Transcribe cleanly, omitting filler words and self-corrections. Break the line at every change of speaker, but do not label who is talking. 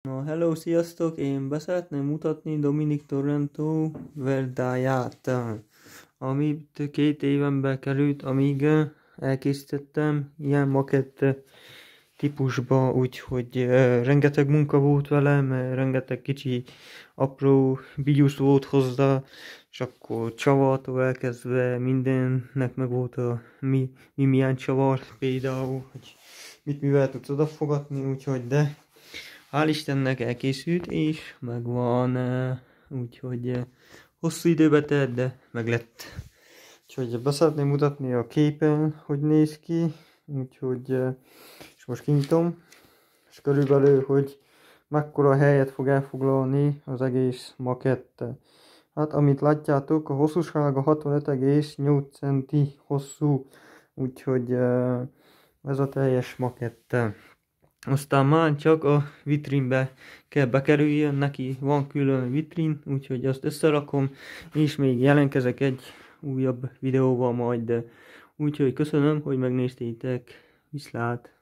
Na, hello, sziasztok! Én beszeretném mutatni Dominic Torrento Verdáját, amit 2 évenbe került, amíg elkészítettem ilyen makett típusba, úgyhogy rengeteg munka volt vele, mert rengeteg kicsi, apró bigyusz volt hozzá, és akkor csavartól elkezdve mindennek meg volt a milyen csavar, például, hogy mivel tudsz odafogatni, úgyhogy de hál' Istennek elkészült, és megvan, úgyhogy hosszú időbe telt, de meglett. Úgyhogy be szeretném mutatni a képen, hogy néz ki, úgyhogy, és most kinyitom, és körülbelül, hogy mekkora helyet fog elfoglalni az egész makett. Hát, amit látjátok, a hosszúsága 65,8 cm hosszú, úgyhogy ez a teljes makett. Aztán már csak a vitrínbe kell bekerüljön, neki van külön vitrín, úgyhogy azt összerakom, és még jelentkezek egy újabb videóval majd. Úgyhogy köszönöm, hogy megnéztétek, viszlát!